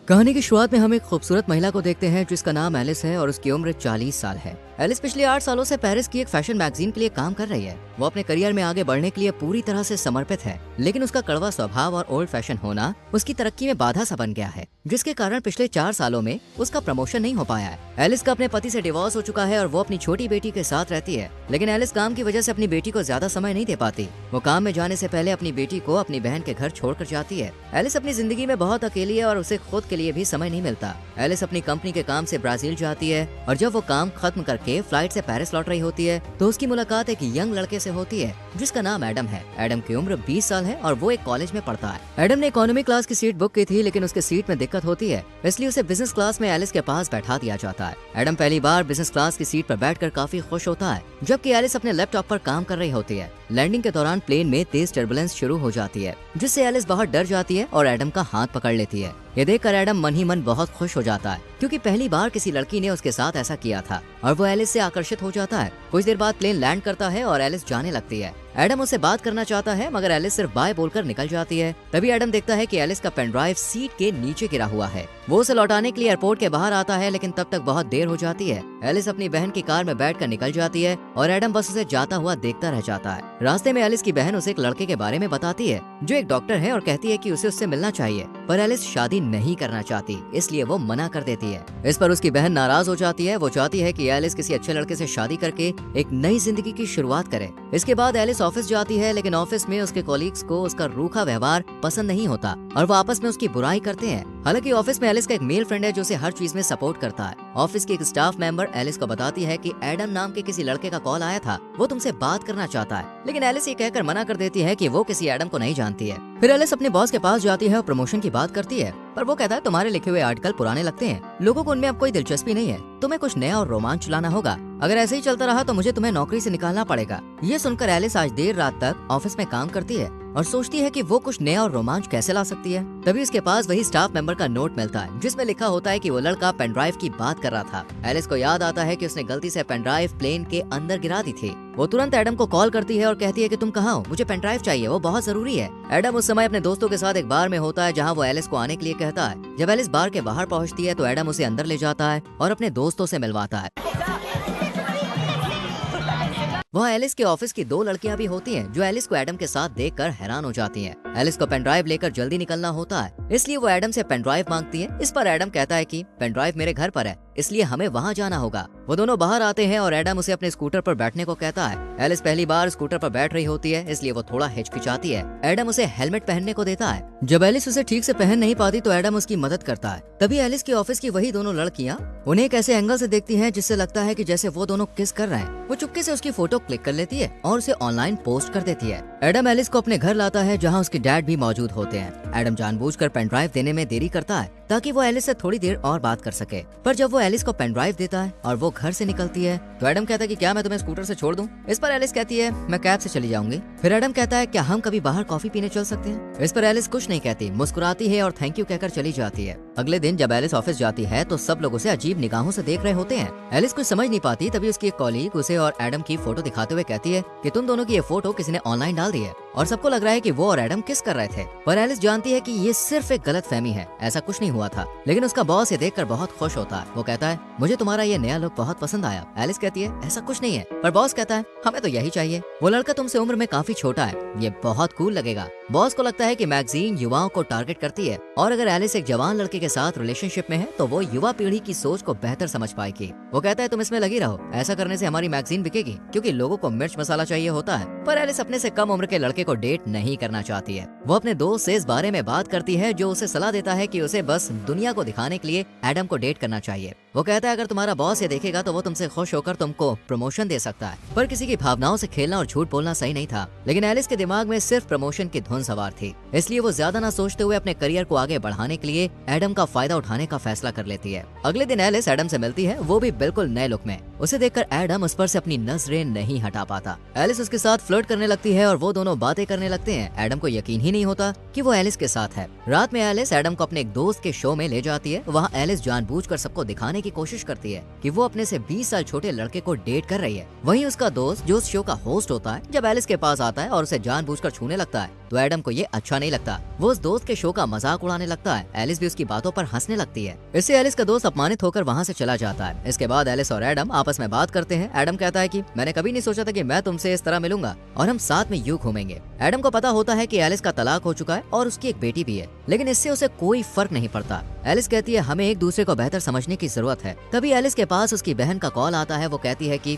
कहानी की शुरुआत में हम एक खूबसूरत महिला को देखते हैं जिसका नाम एलिस है और उसकी उम्र 40 साल है। एलिस पिछले 8 सालों से पेरिस की एक फैशन मैगजीन के लिए काम कर रही है। वो अपने करियर में आगे बढ़ने के लिए पूरी तरह से समर्पित है, लेकिन उसका कड़वा स्वभाव और ओल्ड फैशन होना उसकी तरक्की में बाधा सा बन गया है, जिसके कारण पिछले 4 सालों में उसका प्रमोशन नहीं हो पाया है। एलिस का अपने पति से डिवोर्स हो चुका है और वो अपनी छोटी बेटी के साथ रहती है, लेकिन एलिस काम की वजह से अपनी बेटी को ज्यादा समय नहीं दे पाती। वो काम में जाने से पहले अपनी बेटी को अपनी बहन के घर छोड़कर जाती है। एलिस अपनी जिंदगी में बहुत अकेली है और उसे खुद के लिए भी समय नहीं मिलता। एलिस अपनी कंपनी के काम से ब्राजील जाती है और जब वो काम खत्म करके फ्लाइट से पेरिस लौट रही होती है तो उसकी मुलाकात एक यंग लड़के से होती है जिसका नाम एडम है। एडम की उम्र 20 साल है और वो एक कॉलेज में पढ़ता है। एडम ने इकोनॉमी क्लास की सीट बुक की थी, लेकिन उसके सीट में दिक्कत होती है, इसलिए उसे बिजनेस क्लास में एलिस के पास बैठा दिया जाता है। एडम पहली बार बिजनेस क्लास की सीट पर बैठकर काफी खुश होता है, जबकि एलिस अपने लैपटॉप पर काम कर रही होती है। लैंडिंग के दौरान प्लेन में तेज टर्बुलेंस शुरू हो जाती है, जिससे एलिस बहुत डर जाती है और एडम का हाथ पकड़ लेती है। ये देखकर एडम मन ही मन बहुत खुश हो जाता है, क्योंकि पहली बार किसी लड़की ने उसके साथ ऐसा किया था और वो एलिस से आकर्षित हो जाता है। कुछ देर बाद प्लेन लैंड करता है और एलिस जाने लगती है। एडम उससे बात करना चाहता है, मगर एलिस सिर्फ बाय बोलकर निकल जाती है। तभी एडम देखता है कि एलिस का पेन ड्राइव सीट के नीचे गिरा हुआ है। वो उसे लौटाने के लिए एयरपोर्ट के बाहर आता है, लेकिन तब तक बहुत देर हो जाती है। एलिस अपनी बहन की कार में बैठकर निकल जाती है और एडम बस उसे जाता हुआ देखता रह जाता है। रास्ते में एलिस की बहन उसे एक लड़के के बारे में बताती है जो एक डॉक्टर है और कहती है कि उसे उससे मिलना चाहिए, पर एलिस शादी नहीं करना चाहती, इसलिए वो मना कर देती है। इस पर उसकी बहन नाराज हो जाती है। वो चाहती है कि एलिस किसी अच्छे लड़के से शादी करके एक नई जिंदगी की शुरुआत करे। इसके बाद एलिस ऑफिस जाती है, लेकिन ऑफिस में उसके कॉलीग्स को उसका रूखा व्यवहार पसंद नहीं होता और वो आपस में उसकी बुराई करते हैं। हालांकि ऑफिस में एलिस का एक मेल फ्रेंड है जो उसे हर चीज में सपोर्ट करता है। ऑफिस की एक स्टाफ मेंबर एलिस को बताती है कि एडम नाम के किसी लड़के का कॉल आया था, वो तुमसे बात करना चाहता है, लेकिन एलिस ये कहकर मना कर देती है कि वो किसी एडम को नहीं जानती है। फिर एलिस अपने बॉस के पास जाती है और प्रमोशन की बात करती है, पर वो कहता है तुम्हारे लिखे हुए आर्टिकल पुराने लगते हैं, लोगों को उनमें अब कोई दिलचस्पी नहीं है, तुम्हें कुछ नया और रोमांच लाना होगा। अगर ऐसे ही चलता रहा तो मुझे तुम्हें नौकरी से निकालना पड़ेगा। ये सुनकर एलिस आज देर रात तक ऑफिस में काम करती है और सोचती है कि वो कुछ नया और रोमांच कैसे ला सकती है। तभी उसके पास वही स्टाफ मेंबर का नोट मिलता है जिसमें लिखा होता है कि वो लड़का पेन ड्राइव की बात कर रहा था। एलिस को याद आता है कि उसने गलती से पेन ड्राइव प्लेन के अंदर गिरा दी थी। वो तुरंत एडम को कॉल करती है और कहती है कि तुम कहाँ हो, मुझे पेन ड्राइव चाहिए, वो बहुत जरूरी है। एडम उस समय अपने दोस्तों के साथ एक बार में होता है जहाँ वो एलिस को आने के लिए कहता है। जब एलिस बार के बाहर पहुँचती है तो एडम उसे अंदर ले जाता है और अपने दोस्तों से मिलवाता है। वहाँ एलिस के ऑफिस की 2 लड़कियां भी होती हैं जो एलिस को एडम के साथ देखकर हैरान हो जाती हैं। एलिस को पेन ड्राइव लेकर जल्दी निकलना होता है, इसलिए वो एडम से पेन ड्राइव मांगती है। इस पर एडम कहता है कि पेन ड्राइव मेरे घर पर है, इसलिए हमें वहाँ जाना होगा। वो दोनों बाहर आते हैं और एडम उसे अपने स्कूटर पर बैठने को कहता है। एलिस पहली बार स्कूटर पर बैठ रही होती है, इसलिए वो थोड़ा हिचकिचाती है। एडम उसे हेलमेट पहनने को देता है। जब एलिस उसे ठीक से पहन नहीं पाती तो एडम उसकी मदद करता है। तभी एलिस के ऑफिस की वही दोनों लड़कियाँ उन्हें एक ऐसे एंगल से देखती हैं जिससे लगता है कि जैसे वो दोनों किस कर रहे हैं। वो चुपके से उसकी फोटो क्लिक कर लेती है और उसे ऑनलाइन पोस्ट कर देती है। एडम एलिस को अपने घर लाता है जहाँ उसके डैड भी मौजूद होते हैं। एडम जानबूझकर पेन ड्राइव देने में देरी करता है ताकि वो एलिस से थोड़ी देर और बात कर सके, पर जब वो एलिस को पेन ड्राइव देता है और वो घर से निकलती है तो एडम कहता है कि क्या मैं तुम्हें स्कूटर से छोड़ दूं? इस पर एलिस कहती है मैं कैब से चली जाऊंगी। फिर एडम कहता है क्या हम कभी बाहर कॉफी पीने चल सकते हैं? इस पर एलिस कुछ नहीं कहती, मुस्कुराती है और थैंक यू कहकर चली जाती है। अगले दिन जब एलिस ऑफिस जाती है तो सब लोग उसे अजीब निगाहों से देख रहे होते हैं। एलिस कुछ समझ नहीं पाती, तभी उसकी एक कॉलीग उसे और एडम की फोटो दिखाते हुए कहती है कि तुम दोनों की ये फोटो किसी ने ऑनलाइन डाल दी है और सबको लग रहा है कि वो और एडम किस कर रहे थे। पर एलिस जानती है कि ये सिर्फ एक गलतफहमी है, ऐसा कुछ नहीं हुआ था। लेकिन उसका बॉस ये देखकर बहुत खुश होता है। वो कहता है मुझे तुम्हारा ये नया लुक बहुत पसंद आया। एलिस कहती है ऐसा कुछ नहीं है, पर बॉस कहता है हमें तो यही चाहिए। वो लड़का तुमसे उम्र में काफी छोटा है, ये बहुत कूल लगेगा। बॉस को लगता है कि मैगजीन युवाओं को टारगेट करती है और अगर एलिस एक जवान लड़के के साथ रिलेशनशिप में है तो वो युवा पीढ़ी की सोच को बेहतर समझ पाएगी। वो कहता है तुम इसमें लगी रहो, ऐसा करने से हमारी मैगजीन बिकेगी, क्योंकि लोगों को मिर्च मसाला चाहिए होता है। पर एलिस अपने से कम उम्र के लड़के को डेट नहीं करना चाहती है। वो अपने दोस्त से इस बारे में बात करती है जो उसे सलाह देता है कि उसे बस दुनिया को दिखाने के लिए एडम को डेट करना चाहिए। वो कहता है अगर तुम्हारा बॉस ये देखेगा तो वो तुमसे खुश होकर तुमको प्रमोशन दे सकता है। पर किसी की भावनाओं से खेलना और झूठ बोलना सही नहीं था, लेकिन एलिस के दिमाग में सिर्फ प्रमोशन की धुन सवार थी, इसलिए वो ज्यादा ना सोचते हुए अपने करियर को आगे बढ़ाने के लिए एडम का फायदा उठाने का फैसला कर लेती है। अगले दिन एलिस एडम से मिलती है, वो भी बिल्कुल नए लुक में। उसे देखकर एडम उस पर से अपनी नजरें नहीं हटा पाता। एलिस उसके साथ फ्लर्ट करने लगती है और वो दोनों बातें करने लगते हैं। एडम को यकीन ही नहीं होता कि वो एलिस के साथ है। रात में एलिस एडम को अपने एक दोस्त के शो में ले जाती है। वहाँ एलिस जानबूझकर सबको दिखाने की कोशिश करती है कि वो अपने से 20 साल छोटे लड़के को डेट कर रही है। वहीं उसका दोस्त जो उस शो का होस्ट होता है, जब एलिस के पास आता है और उसे जानबूझकर छूने लगता है तो एडम को ये अच्छा नहीं लगता। वो उस दोस्त के शो का मजाक उड़ाने लगता है। एलिस भी उसकी बातों पर हंसने लगती है। इससे एलिस का दोस्त अपमानित होकर वहाँ से चला जाता है। इसके बाद एलिस और एडम आपस में बात करते हैं। एडम कहता है कि मैंने कभी नहीं सोचा था कि मैं तुमसे इस तरह मिलूंगा और हम साथ में यूं घूमेंगे। एडम को पता होता है कि एलिस का तलाक हो चुका है और उसकी एक बेटी भी है, लेकिन इससे उसे कोई फर्क नहीं पड़ता। एलिस कहती है हमें एक दूसरे को बेहतर समझने की जरूरत है। तभी एलिस के पास उसकी बहन का कॉल आता है। वो कहती है कि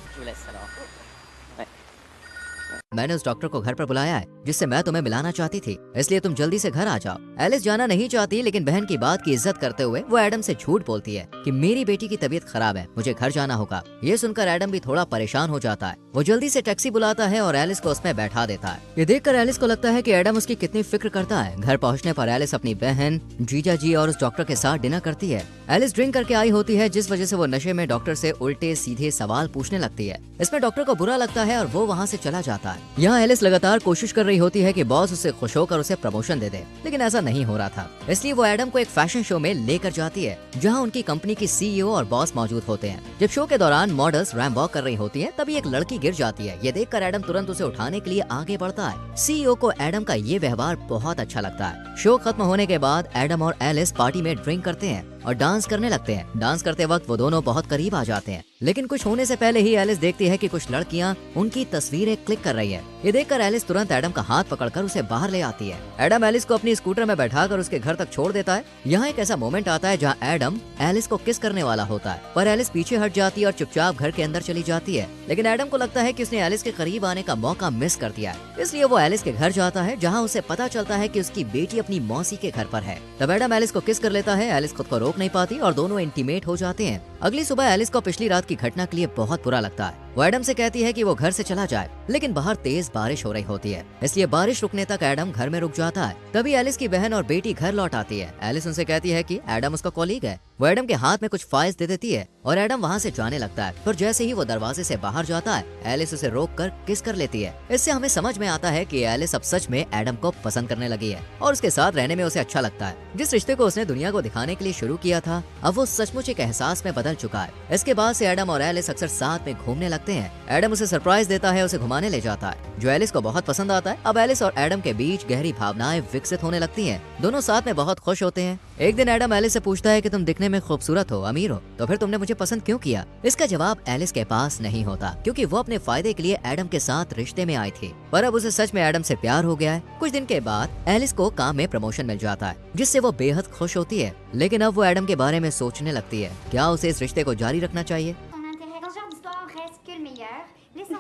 मैंने उस डॉक्टर को घर पर बुलाया है जिससे मैं तुम्हें मिलाना चाहती थी, इसलिए तुम जल्दी से घर आ जाओ। एलिस जाना नहीं चाहती, लेकिन बहन की बात की इज्जत करते हुए वो एडम से झूठ बोलती है कि मेरी बेटी की तबीयत खराब है, मुझे घर जाना होगा। ये सुनकर एडम भी थोड़ा परेशान हो जाता है। वो जल्दी से टैक्सी बुलाता है और एलिस को उसमें बैठा देता है। ये देखकर एलिस को लगता है कि एडम उसकी कितनी फिक्र करता है। घर पहुंचने पर एलिस अपनी बहन, जीजा जी और उस डॉक्टर के साथ डिनर करती है। एलिस ड्रिंक करके आई होती है, जिस वजह से वो नशे में डॉक्टर से उल्टे सीधे सवाल पूछने लगती है। इसमें डॉक्टर को बुरा लगता है और वो वहाँ से चला जाता है। यहाँ एलिस लगातार कोशिश कर रही होती है कि बॉस उससे खुश होकर उसे प्रमोशन दे दे, लेकिन ऐसा नहीं हो रहा था। इसलिए वो एडम को एक फैशन शो में लेकर जाती है जहाँ उनकी कंपनी की सीईओ और बॉस मौजूद होते हैं। जब शो के दौरान मॉडल्स रैंप वॉक कर रही होती हैं, तभी एक लड़की गिर जाती है। ये देखकर एडम तुरंत उसे उठाने के लिए आगे बढ़ता है। सीईओ को एडम का ये व्यवहार बहुत अच्छा लगता है। शो खत्म होने के बाद एडम और एलिस पार्टी में ड्रिंक करते हैं और डांस करने लगते हैं। डांस करते वक्त वो दोनों बहुत करीब आ जाते हैं, लेकिन कुछ होने से पहले ही एलिस देखती है कि कुछ लड़कियां उनकी तस्वीरें क्लिक कर रही है। ये देखकर एलिस तुरंत एडम का हाथ पकड़कर उसे बाहर ले आती है। एडम एलिस को अपनी स्कूटर में बैठाकर उसके घर तक छोड़ देता है। यहाँ एक ऐसा मोमेंट आता है जहाँ एडम एलिस को किस करने वाला होता है, पर एलिस पीछे हट जाती है और चुपचाप घर के अंदर चली जाती है। लेकिन एडम को लगता है कि उसने एलिस के करीब आने का मौका मिस कर दिया है, इसलिए वो एलिस के घर जाता है जहाँ उसे पता चलता है कि उसकी बेटी अपनी मौसी के घर पर है। तब एडम एलिस को किस कर लेता है। एलिस खुद को रोक नहीं पाती और दोनों इंटीमेट हो जाते हैं। अगली सुबह एलिस को पिछली रात की घटना के लिए बहुत बुरा लगता है। वो एडम से कहती है कि वो घर से चला जाए, लेकिन बाहर तेज बारिश हो रही होती है, इसलिए बारिश रुकने तक एडम घर में रुक जाता है। तभी एलिस की बहन और बेटी घर लौट आती है। एलिस उनसे कहती है कि एडम उसका कॉलीग है। वो एडम के हाथ में कुछ फाइल्स दे देती है और एडम वहाँ से जाने लगता है। पर जैसे ही वो दरवाजे से बाहर जाता है, एलिस उसे रोक कर किस कर लेती है। इससे हमें समझ में आता है कि एलिस अब सच में एडम को पसंद करने लगी है और उसके साथ रहने में उसे अच्छा लगता है। जिस रिश्ते को उसने दुनिया को दिखाने के लिए शुरू किया था, अब वो सचमुच एक एहसास में बदल चुका है। इसके बाद से एडम और एलिस अक्सर साथ में घूमने लगते हैं। एडम उसे सरप्राइज देता है, उसे घुमाने ले जाता है, जो एलिस को बहुत पसंद आता है। अब एलिस और एडम के बीच गहरी भावनाएं विकसित होने लगती हैं। दोनों साथ में बहुत खुश होते हैं। एक दिन एडम एलिस से पूछता है कि तुम दिखने में खूबसूरत हो, अमीर हो, तो फिर तुमने मुझे पसंद क्यों किया? इसका जवाब एलिस के पास नहीं होता, क्योंकि वो अपने फायदे के लिए एडम के साथ रिश्ते में आई थी। पर अब उसे सच में एडम से प्यार हो गया है। कुछ दिन के बाद एलिस को काम में प्रमोशन मिल जाता है, जिससे वो बेहद खुश होती है। लेकिन अब वो एडम के बारे में सोचने लगती है, क्या उसे इस रिश्ते को जारी रखना चाहिए?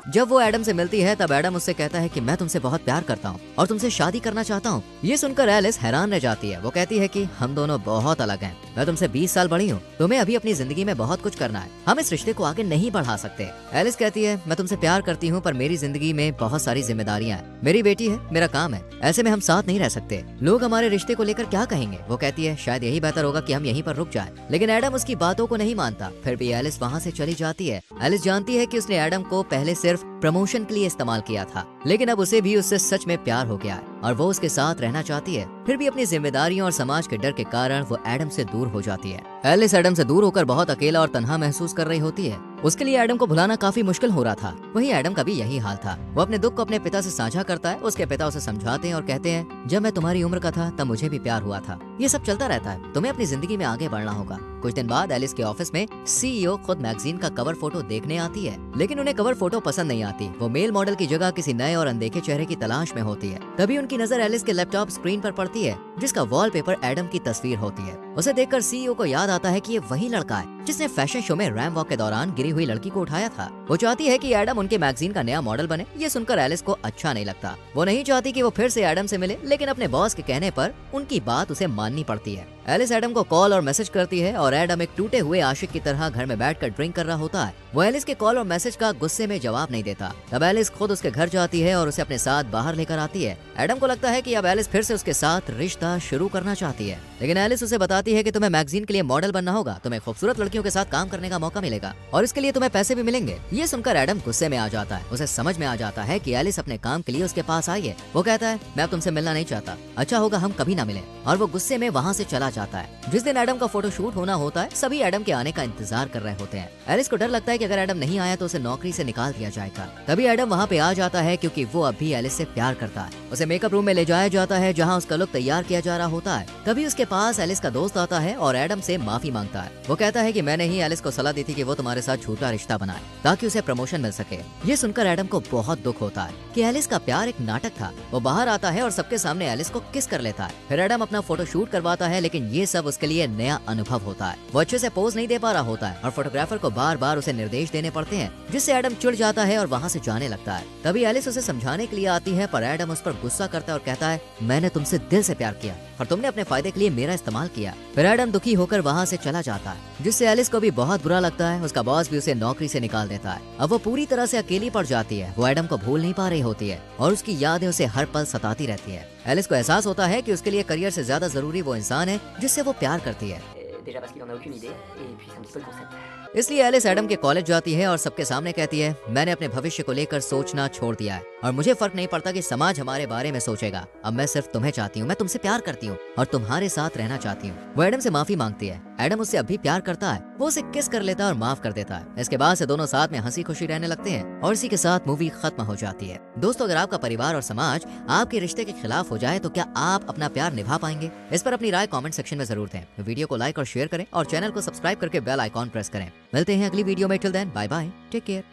जब वो एडम से मिलती है, तब एडम उससे कहता है कि मैं तुमसे बहुत प्यार करता हूँ और तुमसे शादी करना चाहता हूँ। ये सुनकर एलिस हैरान रह जाती है। वो कहती है कि हम दोनों बहुत अलग हैं। मैं तुमसे 20 साल बड़ी हूँ, तुम्हें अभी अपनी जिंदगी में बहुत कुछ करना है, हम इस रिश्ते को आगे नहीं बढ़ा सकते। एलिस कहती है, मैं तुमसे प्यार करती हूँ, पर मेरी जिंदगी में बहुत सारी जिम्मेदारियाँ हैं। मेरी बेटी है, मेरा काम है, ऐसे में हम साथ नहीं रह सकते। लोग हमारे रिश्ते को लेकर क्या कहेंगे? वो कहती है, शायद यही बेहतर होगा कि हम यहीं पर रुक जाएं। लेकिन एडम उसकी बातों को नहीं मानता। फिर भी एलिस वहाँ से चली जाती है। एलिस जानती है कि उसने एडम को पहले सिर्फ प्रमोशन के लिए इस्तेमाल किया था, लेकिन अब उसे भी उससे सच में प्यार हो गया है और वो उसके साथ रहना चाहती है। फिर भी अपनी जिम्मेदारियों और समाज के डर के कारण वो एडम से दूर हो जाती है। एलिस एडम से दूर होकर बहुत अकेला और तन्हा महसूस कर रही होती है। उसके लिए एडम को भुलाना काफी मुश्किल हो रहा था। वहीं एडम का भी यही हाल था। वो अपने दुख को अपने पिता से साझा करता है। उसके पिता उसे समझाते हैं और कहते हैं, जब मैं तुम्हारी उम्र का था तब मुझे भी प्यार हुआ था। ये सब चलता रहता है, तुम्हें अपनी जिंदगी में आगे बढ़ना होगा। कुछ दिन बाद एलिस के ऑफिस में सीईओ खुद मैगजीन का कवर फोटो देखने आती है, लेकिन उन्हें कवर फोटो पसंद नहीं आती। वो मेल मॉडल की जगह किसी नए और अनदेखे चेहरे की तलाश में होती है। तभी उनकी नजर एलिस के लैपटॉप स्क्रीन पर पड़ती है, जिसका वॉलपेपर एडम की तस्वीर होती है। उसे देखकर सीईओ को याद आता है कि ये वही लड़का है जिसने फैशन शो में रैंप वॉक के दौरान गिरी हुई लड़की को उठाया था। वो चाहती है कि एडम उनके मैगजीन का नया मॉडल बने। ये सुनकर एलिस को अच्छा नहीं लगता। वो नहीं चाहती कि वो फिर से एडम से मिले, लेकिन अपने बॉस के कहने पर उनकी बात उसे माननी पड़ती है। एलिस एडम को कॉल और मैसेज करती है और एडम एक टूटे हुए आशिक की तरह घर में बैठकर ड्रिंक कर रहा होता है। वो एलिस के कॉल और मैसेज का गुस्से में जवाब नहीं देता। तब एलिस खुद उसके घर जाती है और उसे अपने साथ बाहर लेकर आती है। एडम को लगता है कि अब एलिस फिर से उसके साथ रिश्ता शुरू करना चाहती है। लेकिन एलिस उसे बताती है कि तुम्हें मैगजीन के लिए मॉडल बनना होगा, तुम्हें खूबसूरत लड़कियों के साथ काम करने का मौका मिलेगा और इसके लिए तुम्हें पैसे भी मिलेंगे। ये सुनकर एडम गुस्से में आ जाता है। उसे समझ में आ जाता है कि एलिस अपने काम के लिए उसके पास आई है। वो कहता है मैं अब तुमसे मिलना नहीं चाहता, अच्छा होगा हम कभी ना मिले, और वो गुस्से में वहाँ से चला जाता है। जिस दिन एडम का फोटोशूट होना होता है सभी एडम के आने का इंतजार कर रहे होते हैं। एलिस को डर लगता है कि अगर एडम नहीं आया तो उसे नौकरी से निकाल दिया जाएगा। तभी एडम वहाँ पे आ जाता है क्योंकि वो अभी एलिस से प्यार करता है। उसे मेकअप रूम में ले जाया जाता है जहाँ उसका लुक तैयार किया जा रहा होता है। तभी उसके पास एलिस का दोस्त आता है और एडम से माफी मांगता है। वो कहता है कि मैंने ही एलिस को सलाह दी थी कि वो तुम्हारे साथ झूठा रिश्ता बनाए ताकि उसे प्रमोशन मिल सके। ये सुनकर एडम को बहुत दुख होता है कि एलिस का प्यार एक नाटक था। वो बाहर आता है और सबके सामने एलिस को किस कर लेता है। फिर एडम अपना फोटो शूट करवाता है, लेकिन ये सब उसके लिए नया अनुभव होता है। वो अच्छे से पोज नहीं दे पा रहा होता है और फोटोग्राफर को बार बार उसे निर्देश देने पड़ते हैं, जिससे एडम चिढ़ जाता है और वहाँ से जाने लगता है। तभी एलिस उसे समझाने के लिए आती है, पर एडम उस पर गुस्सा करता है और कहता है मैंने तुमसे दिल से प्यार किया और तुमने अपने फायदे के लिए मेरा इस्तेमाल किया। फिर एडम दुखी होकर वहाँ से चला जाता है, जिससे एलिस को भी बहुत बुरा लगता है। उसका बॉस भी उसे नौकरी से निकाल देता है। अब वो पूरी तरह से अकेली पड़ जाती है। वो एडम को भूल नहीं पा रही होती है और उसकी यादें उसे हर पल सताती रहती है। एलिस को एहसास होता है कि उसके लिए करियर से ज्यादा जरूरी वो इंसान है जिससे वो प्यार करती है। Déjà parce qu'il en a aucune idée, et puis c'est un petit peu le concept. इसलिए एलिस एडम के कॉलेज जाती है और सबके सामने कहती है मैंने अपने भविष्य को लेकर सोचना छोड़ दिया है और मुझे फर्क नहीं पड़ता कि समाज हमारे बारे में सोचेगा। अब मैं सिर्फ तुम्हें चाहती हूँ, मैं तुमसे प्यार करती हूँ और तुम्हारे साथ रहना चाहती हूँ। वो एडम से माफी मांगती है। एडम उससे अभी प्यार करता है। वो उसे किस कर लेता है और माफ कर देता है। इसके बाद से दोनों साथ में हंसी खुशी रहने लगते हैं और इसी के साथ मूवी खत्म हो जाती है। दोस्तों, अगर आपका परिवार और समाज आपके रिश्ते के खिलाफ हो जाए तो क्या आप अपना प्यार निभा पाएंगे? इस पर अपनी राय कमेंट सेक्शन में जरूर दें। वीडियो को लाइक और शेयर करें और चैनल को सब्सक्राइब करके बेल आइकॉन प्रेस करें। मिलते हैं अगली वीडियो में। Till then bye bye, take care.